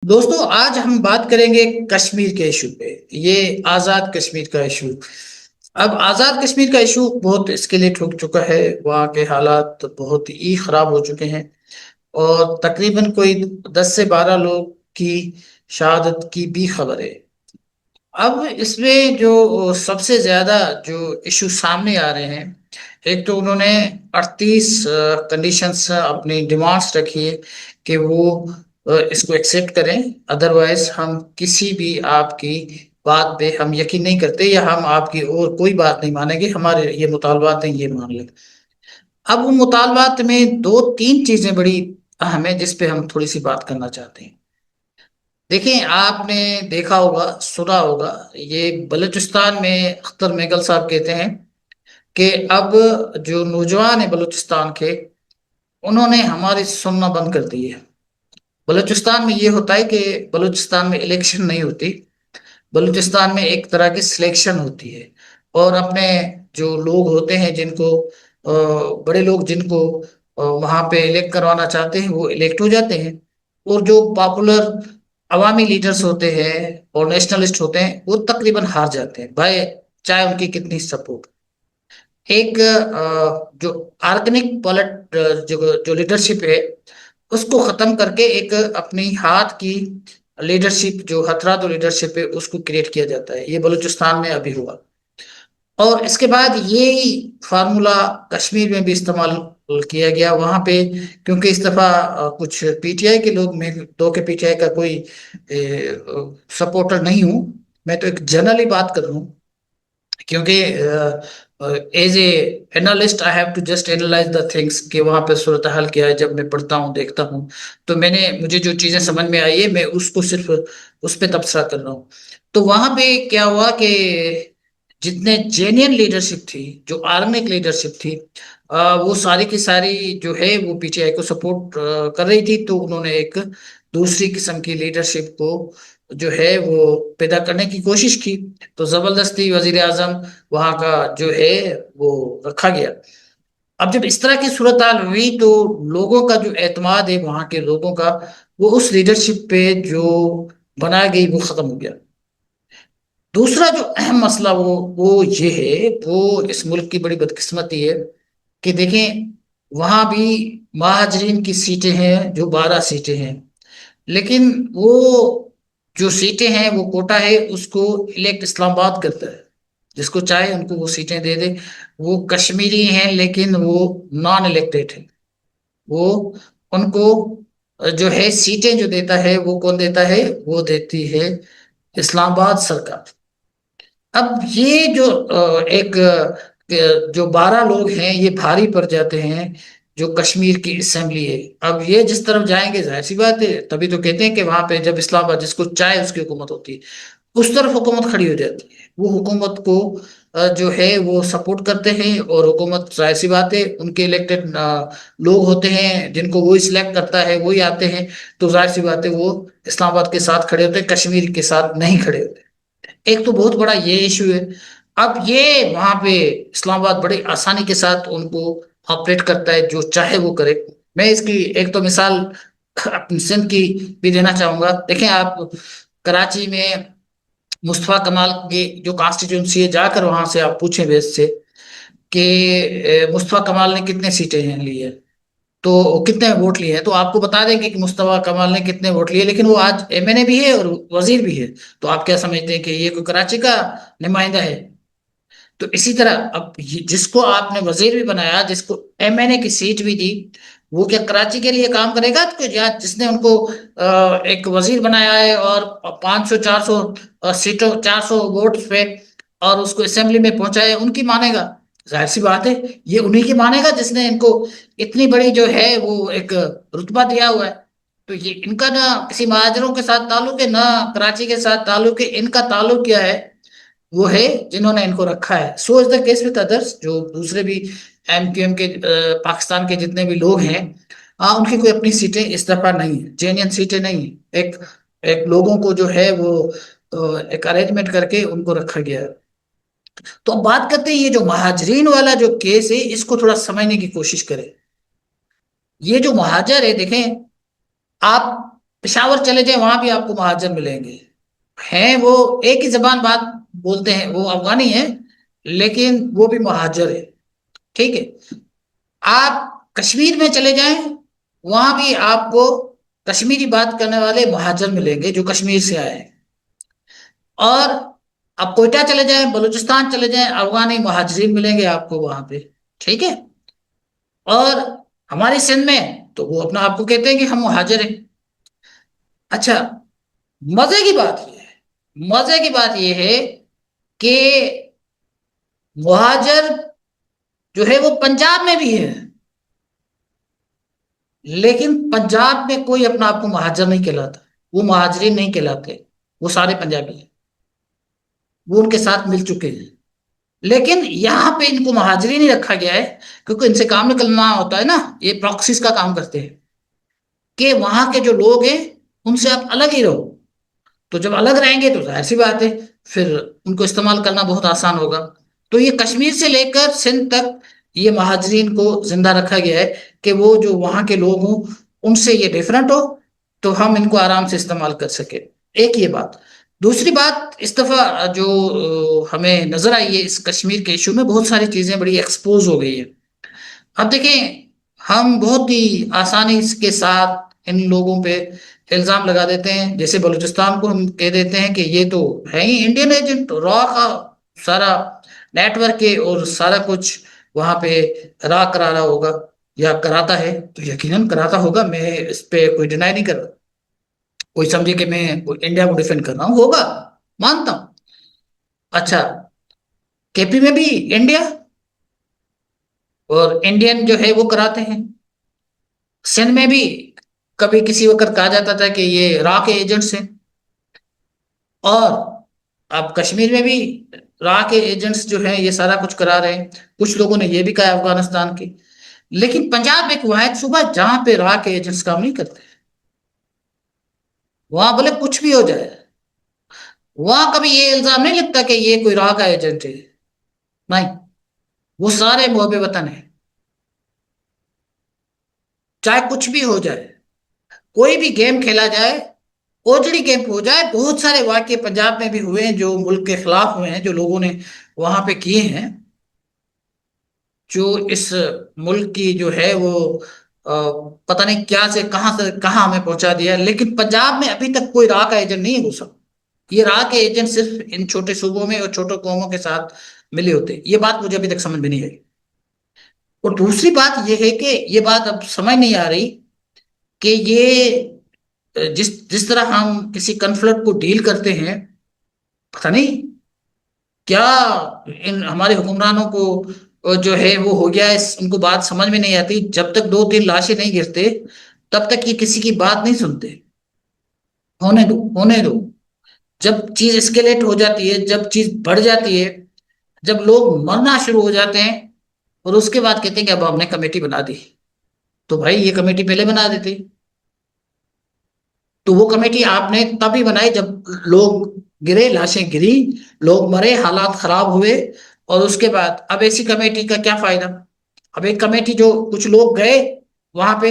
دوستوں آج ہم بات کریں گے کشمیر کے ایشو پہ۔ یہ آزاد کشمیر کا ایشو۔ اب آزاد کشمیر کا ایشو بہت اسکیلیٹ ہو چکا ہے، وہاں کے حالات بہت ہی خراب ہو چکے ہیں، اور تقریباً کوئی 10 سے 12 لوگ کی شہادت کی بھی خبر ہے۔ اب اس میں جو سب سے زیادہ جو ایشو سامنے آ رہے ہیں، ایک تو انہوں نے 38 کنڈیشنز اپنی ڈیمانڈس رکھی ہے کہ وہ اس کو ایکسیپٹ کریں، ادروائز ہم کسی بھی آپ کی بات پہ ہم یقین نہیں کرتے، یا ہم آپ کی اور کوئی بات نہیں مانیں گے، ہمارے یہ مطالبات ہیں، یہ مان لیں۔ اب ان مطالبات میں 2 3 چیزیں بڑی اہم ہیں جس پہ ہم تھوڑی سی بات کرنا چاہتے ہیں۔ دیکھیں، آپ نے دیکھا ہوگا، سنا ہوگا، یہ بلوچستان میں اختر میگل صاحب کہتے ہیں کہ اب جو نوجوان ہیں بلوچستان کے، انہوں نے ہماری سننا بند کر دی ہے۔ بلوچستان میں یہ ہوتا ہے کہ بلوچستان میں الیکشن نہیں ہوتی، بلوچستان میں ایک طرح کی سلیکشن ہوتی ہے، اور اپنے جو لوگ ہوتے ہیں جن کو بڑے لوگ جن کو وہاں پہ الیکٹ کروانا چاہتے ہیں وہ الیکٹ ہو جاتے ہیں، اور جو پاپولر عوامی لیڈرز ہوتے ہیں اور نیشنلسٹ ہوتے ہیں وہ تقریباً ہار جاتے ہیں، بھائی چاہے ان کی کتنی سپورٹ۔ ایک جو آرگنک پالٹ جو لیڈرشپ ہے اس کو ختم کر کے ایک اپنی ہاتھ کی لیڈرشپ، جو ہتھرادو لیڈرشپ ہے، اس کو کریٹ کیا جاتا ہے۔ یہ بلوچستان میں ابھی ہوا، اور اس کے بعد یہی فارمولا کشمیر میں بھی استعمال کیا گیا وہاں پہ، کیونکہ اس دفعہ کچھ پی ٹی آئی کے لوگ، میں تو کہ پی ٹی آئی کا کوئی سپورٹر نہیں ہوں، میں تو ایک جنرلی بات کر رہا ہوں، کیونکہ as a analyst I have to just analyse the things کہ وہاں پہ صورتحال کیا ہے۔ جب میں پڑھتا ہوں، دیکھتا ہوں، تو مجھے جو چیزیں سمجھ میں آئی ہے میں اس کو صرف اس پہ تبصرہ کر رہا ہوں۔ تو وہاں پہ کیا ہوا کہ جتنے جینین لیڈرشپ تھی، جو آرمک لیڈرشپ تھی، وہ ساری کی ساری جو ہے وہ پی ٹی آئی کو سپورٹ کر رہی تھی، تو انہوں نے ایک دوسری قسم کی لیڈرشپ کو جو ہے وہ پیدا کرنے کی کوشش کی، تو زبردستی وزیر اعظم وہاں کا جو ہے وہ رکھا گیا۔ اب جب اس طرح کی صورتحال ہوئی تو لوگوں کا جو اعتماد ہے، وہاں کے لوگوں کا، وہ اس لیڈرشپ پہ جو بنائی گئی وہ ختم ہو گیا۔ دوسرا جو اہم مسئلہ وہ یہ ہے، وہ اس ملک کی بڑی بدقسمتی ہے کہ دیکھیں، وہاں بھی مہاجرین کی سیٹیں ہیں جو 12 سیٹیں ہیں، لیکن وہ جو سیٹیں ہیں وہ کوٹا ہے، اس کو الیکٹ اسلام آباد کرتا ہے، جس کو چاہے ان کو وہ سیٹیں دے دے۔ وہ کشمیری ہیں لیکن وہ نان الیکٹڈ ہیں، وہ ان کو جو ہے سیٹیں جو دیتا ہے وہ کون دیتا ہے؟ وہ دیتی ہے اسلام آباد سرکار۔ اب یہ جو ایک جو 12 لوگ ہیں یہ بھاری پڑ جاتے ہیں جو کشمیر کی اسمبلی ہے۔ اب یہ جس طرف جائیں گے ظاہر سی بات ہے، تبھی تو کہتے ہیں کہ وہاں پہ جب اسلام آباد جس کو چاہے اس کی حکومت ہوتی ہے، اس طرف حکومت کھڑی ہو جاتی ہے، وہ حکومت کو جو ہے وہ سپورٹ کرتے ہیں، اور حکومت ظاہر سی بات ہے ان کے الیکٹڈ لوگ ہوتے ہیں جن کو وہی سلیکٹ کرتا ہے، وہی آتے ہیں، تو ظاہر سی بات ہے وہ اسلام آباد کے ساتھ کھڑے ہوتے ہیں، کشمیر کے ساتھ نہیں کھڑے ہوتے۔ ایک تو بہت بڑا یہ ایشو ہے۔ اب یہ وہاں پہ اسلام آباد بڑی آسانی کے ساتھ ان کو آپریٹ کرتا ہے، جو چاہے وہ کرے۔ میں اس کی ایک تو مثال اپنی سندھ کی بھی دینا چاہوں گا۔ دیکھیں، آپ کراچی میں مصطفیٰ کمال کی جو کانسٹیٹیونسی ہے، جا کر وہاں سے آپ پوچھیں ویس سے کہ مصطفیٰ کمال نے کتنے سیٹیں لی ہیں، تو کتنے ووٹ لیے ہیں، تو آپ کو بتا دیں گے کہ مصطفیٰ کمال نے کتنے ووٹ لیے، لیکن وہ آج ایم این اے بھی ہے اور وزیر بھی ہے۔ تو آپ کیا سمجھتے ہیں کہ یہ کوئی کراچی کا نمائندہ ہے؟ تو اسی طرح اب جس کو آپ نے وزیر بھی بنایا، جس کو ایم این اے کی سیٹ بھی دی، وہ کیا کراچی کے لیے کام کرے گا؟ تو جس نے ان کو ایک وزیر بنایا ہے اور 500 400 سیٹوں 400 ووٹ پہ اور اس کو اسمبلی میں پہنچایا، ان کی مانے گا؟ ظاہر سی بات ہے یہ انہی کی مانے گا جس نے ان کو اتنی بڑی جو ہے وہ ایک رتبہ دیا ہوا ہے۔ تو یہ ان کا نہ کسی مہاجروں کے ساتھ تعلق ہے، نہ کراچی کے ساتھ تعلق ہے، ان کا تعلق کیا ہے؟ وہ ہے جنہوں نے ان کو رکھا ہے۔ سو از دا کیس وتھ ادرس، جو دوسرے بھی ایم کیو ایم کے پاکستان کے جتنے بھی لوگ ہیں، ان کی کوئی اپنی سیٹیں اس دفعہ نہیں ہیں، جینین سیٹیں نہیں ہیں، ایک لوگوں کو جو ہے وہ ایک ارینجمنٹ کر کے ان کو رکھا گیا ہے۔ تو اب بات کرتے ہیں یہ جو مہاجرین والا جو کیس ہے، اس کو تھوڑا سمجھنے کی کوشش کریں۔ یہ جو مہاجر ہے، دیکھیں آپ پشاور چلے جائیں وہاں بھی آپ کو مہاجر ملیں گے، ہیں وہ ایک ہی زبان بات بولتے ہیں، وہ افغانی ہیں لیکن وہ بھی مہاجر ہے، ٹھیک ہے۔ آپ کشمیر میں چلے جائیں، وہاں بھی آپ کو کشمیری بات کرنے والے مہاجر ملیں گے جو کشمیر سے آئے ہیں، اور آپ کوئٹہ چلے جائیں، بلوچستان چلے جائیں، افغانی مہاجرین ملیں گے آپ کو وہاں پہ، ٹھیک ہے۔ اور ہماری سندھ میں تو وہ اپنا آپ کو کہتے ہیں کہ ہم مہاجر ہیں۔ اچھا، مزے کی بات یہ ہے، مزے کی بات یہ ہے کہ مہاجر جو ہے وہ پنجاب میں بھی ہے، لیکن پنجاب میں کوئی اپنا آپ کو مہاجر نہیں کہلاتا، وہ مہاجرین نہیں کہلاتے، وہ سارے پنجابی ہیں، وہ ان کے ساتھ مل چکے ہیں، لیکن یہاں پہ ان کو مہاجرین ہی رکھا گیا ہے کیونکہ ان سے کام نکلنا ہوتا ہے نا، یہ پراکسیز کا کام کرتے ہیں کہ وہاں کے جو لوگ ہیں ان سے آپ الگ ہی رہو، تو جب الگ رہیں گے تو ظاہر سی بات ہے پھر ان کو استعمال کرنا بہت آسان ہوگا۔ تو یہ کشمیر سے لے کر سندھ تک یہ مہاجرین کو زندہ رکھا گیا ہے کہ وہ جو وہاں کے لوگ ہوں ان سے یہ ڈیفرنٹ ہو تو ہم ان کو آرام سے استعمال کر سکیں، ایک یہ بات۔ دوسری بات، اس دفعہ جو ہمیں نظر آئی ہے اس کشمیر کے ایشو میں، بہت ساری چیزیں بڑی ایکسپوز ہو گئی ہیں۔ اب دیکھیں، ہم بہت ہی آسانی کے ساتھ ان لوگوں پہ الزام لگا دیتے ہیں، جیسے بلوچستان کو ہم کہہ دیتے ہیں کہ یہ تو ہے ہی انڈین ایجنٹ، را کا سارا نیٹ ورک ہے اور سارا کچھ وہاں پہ را کرا رہا ہوگا یا کراتا ہے، تو یقیناً کراتا ہوگا، میں اس پہ کوئی ڈینائی نہیں کر رہا، کوئی سمجھے کہ میں انڈیا کو ڈیفینڈ کر رہا ہوں، ہوگا، مانتا ہوں۔ اچھا، کے پی میں بھی انڈیا اور انڈین جو ہے وہ کراتے ہیں، سندھ میں بھی کبھی کسی وقت کہا جاتا تھا کہ یہ را کے ایجنٹس ہیں، اور اب کشمیر میں بھی را کے ایجنٹس جو ہیں یہ سارا کچھ کرا رہے ہیں، کچھ لوگوں نے یہ بھی کہا افغانستان کے، لیکن پنجاب ایک واحد صوبہ جہاں پہ را کے ایجنٹس کام نہیں کرتے، وہاں بولے کچھ بھی ہو جائے، وہاں کبھی یہ الزام نہیں لگتا کہ یہ کوئی را کا ایجنٹ ہے، نہیں، وہ سارے محب وطن ہیں، چاہے کچھ بھی ہو جائے، کوئی بھی گیم کھیلا جائے، اوجڑی گیم ہو جائے، بہت سارے واقعے پنجاب میں بھی ہوئے ہیں جو ملک کے خلاف ہوئے ہیں، جو لوگوں نے وہاں پہ کیے ہیں، جو اس ملک کی جو ہے وہ پتہ نہیں کیا سے کہاں ہمیں پہنچا دیا، لیکن پنجاب میں ابھی تک کوئی راہ کا ایجنٹ نہیں ہے گھسا، یہ راہ کے ایجنٹ صرف ان چھوٹے صوبوں میں اور چھوٹے قوموں کے ساتھ ملے ہوتے، یہ بات مجھے ابھی تک سمجھ میں نہیں آئی۔ اور دوسری بات یہ ہے کہ یہ بات اب سمجھ نہیں آ رہی کہ یہ جس طرح ہم کسی کنفلکٹ کو ڈیل کرتے ہیں، پتہ نہیں کیا ان ہمارے حکمرانوں کو جو ہے وہ ہو گیا ہے، ان کو بات سمجھ میں نہیں آتی، جب تک دو تین لاشیں نہیں گرتے تب تک یہ کسی کی بات نہیں سنتے، ہونے دو، ہونے دو، جب چیز اسکیلیٹ ہو جاتی ہے، جب چیز بڑھ جاتی ہے، جب لوگ مرنا شروع ہو جاتے ہیں، اور اس کے بعد کہتے ہیں کہ اب ہم نے کمیٹی بنا دی، تو بھائی یہ کمیٹی پہلے بنا دیتے، تو وہ کمیٹی آپ نے تبھی بنائی جب لوگ گرے، لاشیں گری، لوگ مرے، حالات خراب ہوئے، اور اس کے بعد اب ایسی کمیٹی کا کیا فائدہ؟ اب ایک کمیٹی جو کچھ لوگ گئے وہاں پہ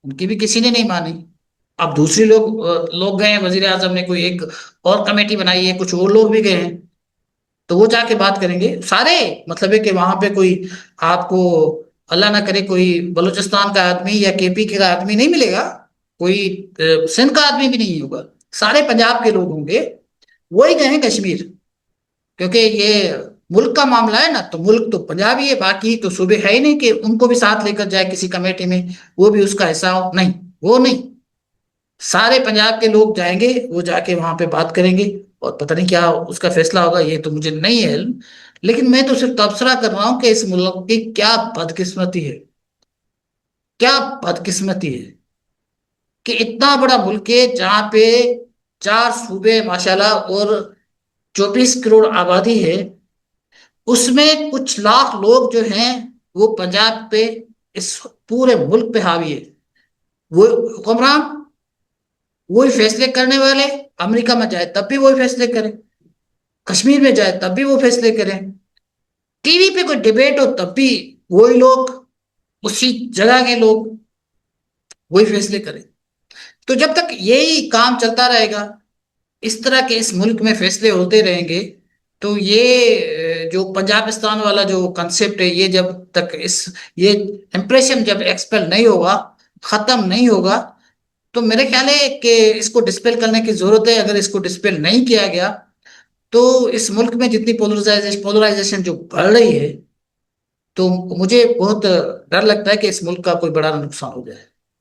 ان کی بھی کسی نے نہیں مانی، اب دوسرے لوگ گئے ہیں، وزیر اعظم نے کوئی ایک اور کمیٹی بنائی ہے، کچھ اور لوگ بھی گئے ہیں، تو وہ جا کے بات کریں گے سارے، مطلب ہے کہ وہاں پہ کوئی آپ کو اللہ نہ کرے کوئی بلوچستان کا آدمی یا کے پی کا آدمی نہیں ملے گا، کوئی سندھ کا آدمی بھی نہیں ہوگا، سارے پنجاب کے لوگ ہوں گے، وہی گئے ہیں کشمیر، کیونکہ یہ ملک کا معاملہ ہے نا، تو ملک تو پنجاب ہی ہے، باقی تو صوبے ہے ہی نہیں کہ ان کو بھی ساتھ لے کر جائے کسی کمیٹی میں، وہ بھی اس کا حصہ ہو، نہیں، وہ نہیں، سارے پنجاب کے لوگ جائیں گے، وہ جا کے وہاں پہ بات کریں گے، اور پتہ نہیں کیا اس کا فیصلہ ہوگا، یہ تو مجھے نہیں ہے علم، لیکن میں تو صرف تبصرہ کر رہا ہوں کہ اس ملک کی کیا بدقسمتی ہے، کیا بدقسمتی ہے کہ اتنا بڑا ملک ہے جہاں پہ 4 صوبے ماشاءاللہ اور 24 کروڑ آبادی ہے، اس میں کچھ لاکھ لوگ جو ہیں وہ پنجاب پہ، اس پورے ملک پہ حاوی ہے، وہ حکمران، وہی فیصلے کرنے والے، امریکہ میں جائے تب بھی وہی فیصلے کریں، کشمیر میں جائے تب بھی وہ فیصلے کریں، ٹی وی پہ کوئی ڈبیٹ ہو تب بھی وہی لوگ، اسی جگہ کے لوگ وہی فیصلے کریں، تو جب تک یہی کام چلتا رہے گا، اس طرح کے اس ملک میں فیصلے ہوتے رہیں گے، تو یہ جو پنجابستان والا جو کنسپٹ ہے، یہ جب تک یہ امپریشن جب ایکسپیل نہیں ہوگا، ختم نہیں ہوگا، تو میرے خیال ہے کہ اس کو ڈسپیل کرنے کی ضرورت ہے۔ اگر اس کو ڈسپیل نہیں کیا گیا تو اس ملک میں جتنی پولرائزیشن جو بڑھ رہی ہے، تو مجھے بہت ڈر لگتا ہے کہ اس ملک کا کوئی بڑا نقصان ہو جائے۔